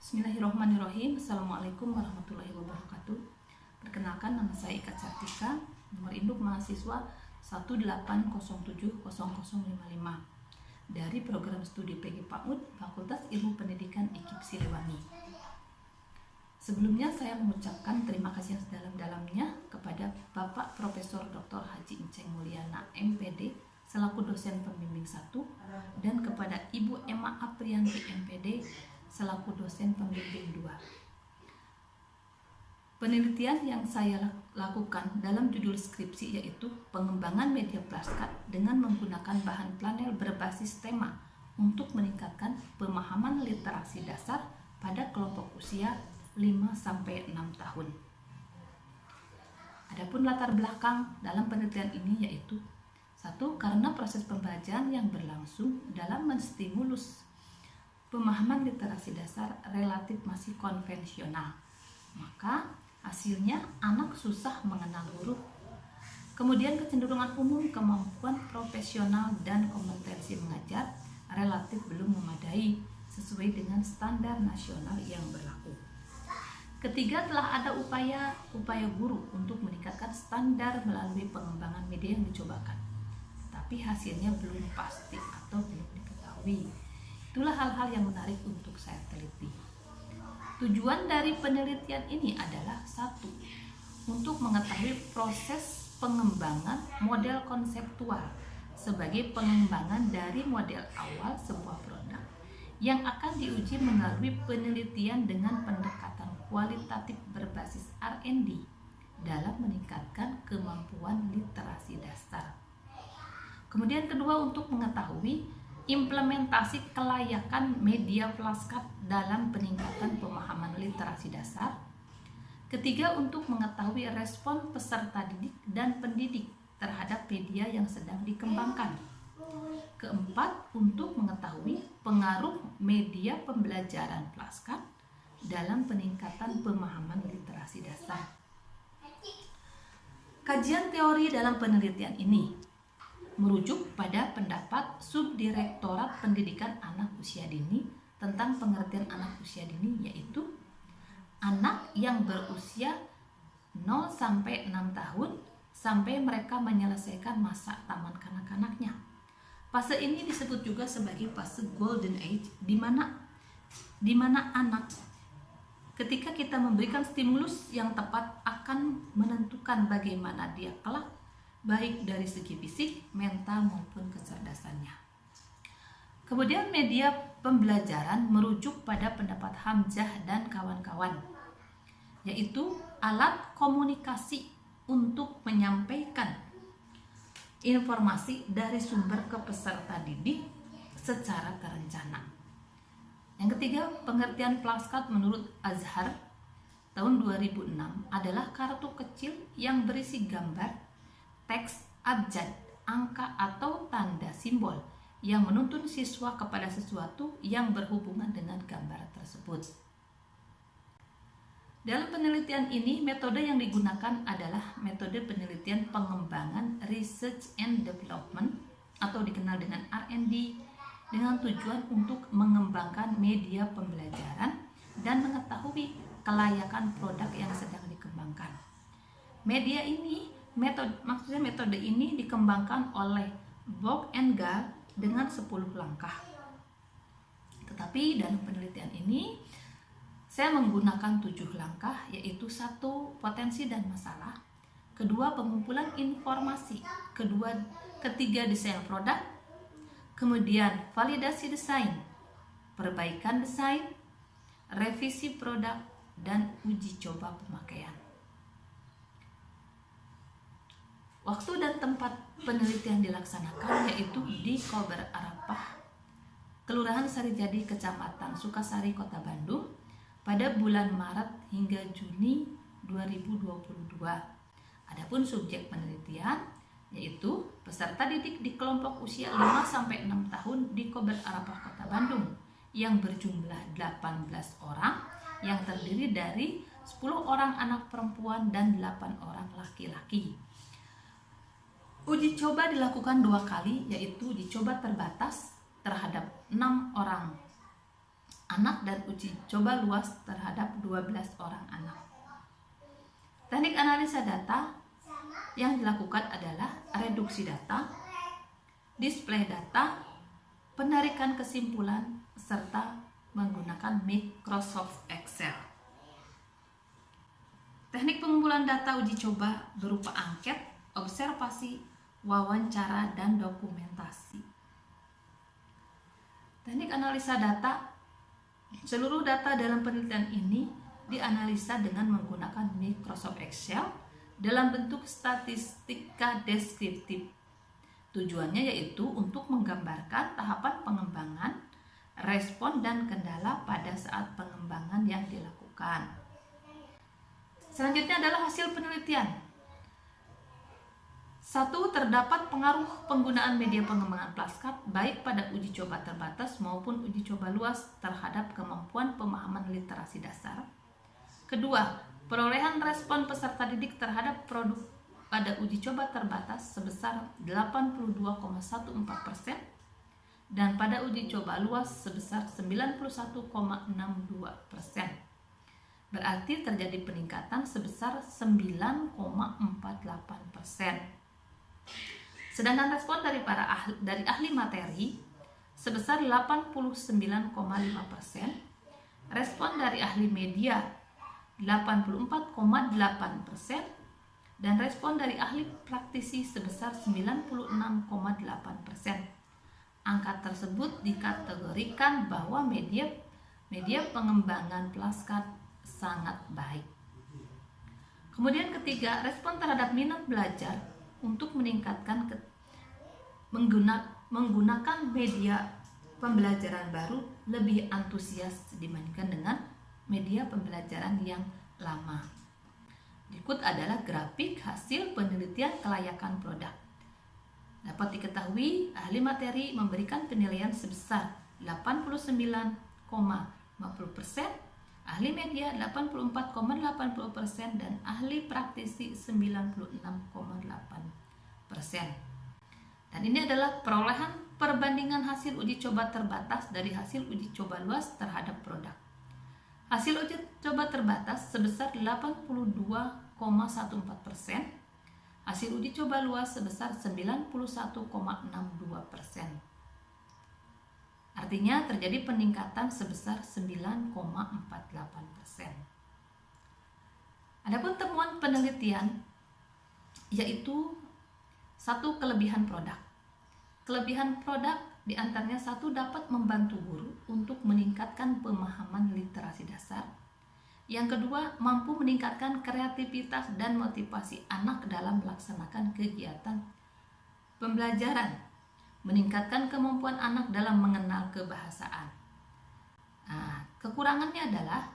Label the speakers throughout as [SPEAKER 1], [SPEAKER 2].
[SPEAKER 1] Bismillahirrahmanirrahim. Assalamualaikum warahmatullahi wabarakatuh. Perkenalkan, nama saya Ika Cartika, nomor induk mahasiswa 180700055 dari program studi PG PAUD Fakultas Ilmu Pendidikan IKIP Siliwangi. Sebelumnya saya mengucapkan terima kasih yang sedalam-dalamnya kepada Bapak Profesor Dr. Haji Enceng Mulyana MPD selaku dosen pembimbing 1 dan kepada Ibu Emma Aprianti MPD selaku dosen pembimbing 2. Penelitian yang saya lakukan dalam judul skripsi yaitu pengembangan media plaskat dengan menggunakan bahan planel berbasis tema untuk meningkatkan pemahaman literasi dasar pada kelompok usia 5-6 tahun. Adapun latar belakang dalam penelitian ini yaitu 1. Karena proses pembelajaran yang berlangsung dalam menstimulus pemahaman literasi dasar relatif masih konvensional, maka hasilnya anak susah mengenal huruf. Kemudian kecenderungan umum, kemampuan profesional dan kompetensi mengajar relatif belum memadai sesuai dengan standar nasional yang berlaku. Ketiga, telah ada upaya guru untuk meningkatkan standar melalui pengembangan media yang dicobakan, tapi hasilnya belum pasti atau belum diketahui. Itulah hal-hal yang menarik untuk saya teliti. Tujuan dari penelitian ini adalah 1. Untuk mengetahui proses pengembangan model konseptual sebagai pengembangan dari model awal sebuah produk yang akan diuji melalui penelitian dengan pendekatan kualitatif berbasis R&D dalam meningkatkan kemampuan literasi dasar. Kemudian kedua, untuk mengetahui implementasi kelayakan media plaskat dalam peningkatan pemahaman literasi dasar. Ketiga, untuk mengetahui respon peserta didik dan pendidik terhadap media yang sedang dikembangkan. Keempat, untuk mengetahui pengaruh media pembelajaran plaskat dalam peningkatan pemahaman literasi dasar. Kajian teori dalam penelitian ini merujuk pada pendapat Subdirektorat Pendidikan Anak Usia Dini tentang pengertian anak usia dini, yaitu anak yang berusia 0-6 tahun sampai mereka menyelesaikan masa taman kanak-kanaknya. Fase ini disebut juga sebagai fase golden age, di mana anak ketika kita memberikan stimulus yang tepat akan menentukan bagaimana dia kelak, baik dari segi fisik, mental maupun kecerdasannya. Kemudian media pembelajaran merujuk pada pendapat Hamzah dan kawan-kawan, yaitu alat komunikasi untuk menyampaikan informasi dari sumber ke peserta didik secara terencana. Yang ketiga, pengertian plaskat menurut Azhar tahun 2006 adalah kartu kecil yang berisi gambar, teks, abjad, angka atau tanda simbol yang menuntun siswa kepada sesuatu yang berhubungan dengan gambar tersebut. Dalam penelitian ini, metode yang digunakan adalah metode penelitian pengembangan research and development atau dikenal dengan R&D, dengan tujuan untuk mengembangkan media pembelajaran dan mengetahui kelayakan produk yang sedang dikembangkan. Metode ini dikembangkan oleh Bock and Gall dengan 10 langkah. Tetapi dalam penelitian ini saya menggunakan 7 langkah, yaitu 1. Potensi dan masalah, 2. Pengumpulan informasi, ketiga desain produk, kemudian validasi desain, perbaikan desain, revisi produk, dan uji coba pemakaian. Waktu dan tempat penelitian dilaksanakan yaitu di Kober Arapah, Kelurahan Sarijadi, Kecamatan Sukasari, Kota Bandung pada bulan Maret hingga Juni 2022. Adapun subjek penelitian yaitu peserta didik di kelompok usia 5-6 tahun di Kober Arapah, Kota Bandung yang berjumlah 18 orang yang terdiri dari 10 orang anak perempuan dan 8 orang laki-laki. Uji coba dilakukan 2 kali, yaitu uji coba terbatas terhadap 6 orang anak dan uji coba luas terhadap 12 orang anak. Teknik analisa data yang dilakukan adalah reduksi data, display data, penarikan kesimpulan, serta menggunakan Microsoft Excel. Teknik pengumpulan data uji coba berupa angket, observasi, wawancara, dan dokumentasi. Teknik analisa data, seluruh data dalam penelitian ini dianalisa dengan menggunakan Microsoft Excel dalam bentuk statistika deskriptif. Tujuannya yaitu untuk menggambarkan tahapan pengembangan, respon, dan kendala pada saat pengembangan yang dilakukan. Selanjutnya adalah hasil penelitian. 1. Terdapat pengaruh penggunaan media pengembangan Flashcard baik pada uji coba terbatas maupun uji coba luas terhadap kemampuan pemahaman literasi dasar. Kedua, perolehan respon peserta didik terhadap produk pada uji coba terbatas sebesar 82,14% dan pada uji coba luas sebesar 91,62%. Berarti terjadi peningkatan sebesar 9,48%. Sedangkan respon dari ahli materi sebesar 89,5%, respon dari ahli media 84,8%, dan respon dari ahli praktisi sebesar 96,8%. Angka tersebut dikategorikan bahwa media pengembangan Flashcard sangat baik. Kemudian ketiga, respon terhadap minat belajar untuk meningkatkan menggunakan media pembelajaran baru lebih antusias dibandingkan dengan media pembelajaran yang lama. Berikut adalah grafik hasil penelitian kelayakan produk. Dapat diketahui ahli materi memberikan penilaian sebesar 89,50%, ahli media 84,80%, dan ahli praktisi 96,8%. Dan ini adalah perolehan perbandingan hasil uji coba terbatas dari hasil uji coba luas terhadap produk. Hasil uji coba terbatas sebesar 82,14%, hasil uji coba luas sebesar 91,62%. Artinya terjadi peningkatan sebesar 9,48%. Adapun temuan penelitian yaitu 1. Kelebihan produk. Kelebihan produk diantaranya 1. Dapat membantu guru untuk meningkatkan pemahaman literasi dasar. Yang kedua, mampu meningkatkan kreativitas dan motivasi anak dalam melaksanakan kegiatan pembelajaran, meningkatkan kemampuan anak dalam mengenal kebahasaan. Nah, kekurangannya adalah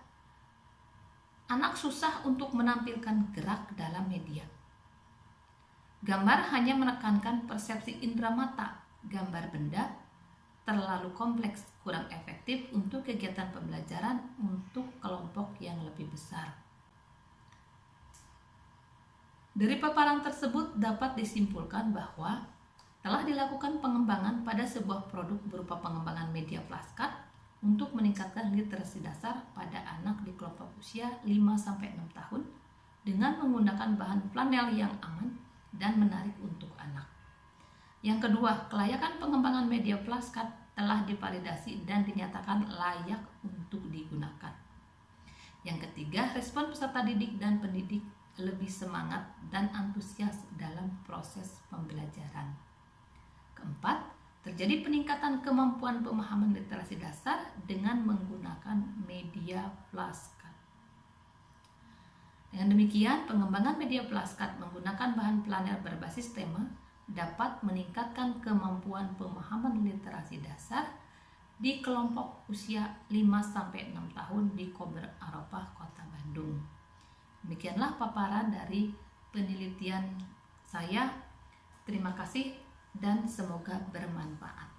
[SPEAKER 1] anak susah untuk menampilkan gerak dalam media. Gambar hanya menekankan persepsi indera mata. Gambar benda terlalu kompleks, kurang efektif untuk kegiatan pembelajaran untuk kelompok yang lebih besar. Dari paparan tersebut dapat disimpulkan bahwa telah dilakukan pengembangan pada sebuah produk berupa pengembangan media Flashcard untuk meningkatkan literasi dasar pada anak di kelompok usia 5-6 tahun dengan menggunakan bahan flanel yang aman dan menarik untuk anak. Yang kedua, kelayakan pengembangan media Flashcard telah divalidasi dan dinyatakan layak untuk digunakan. Yang ketiga, respon peserta didik dan pendidik lebih semangat dan antusias dalam proses pembelajaran. Keempat, terjadi peningkatan kemampuan pemahaman literasi dasar dengan menggunakan media Flashcard. Dengan demikian, pengembangan media Flashcard menggunakan bahan flanel berbasis tema dapat meningkatkan kemampuan pemahaman literasi dasar di kelompok usia 5-6 tahun di Kober Arofah, Kota Bandung. Demikianlah paparan dari penelitian saya. Terima kasih dan semoga bermanfaat.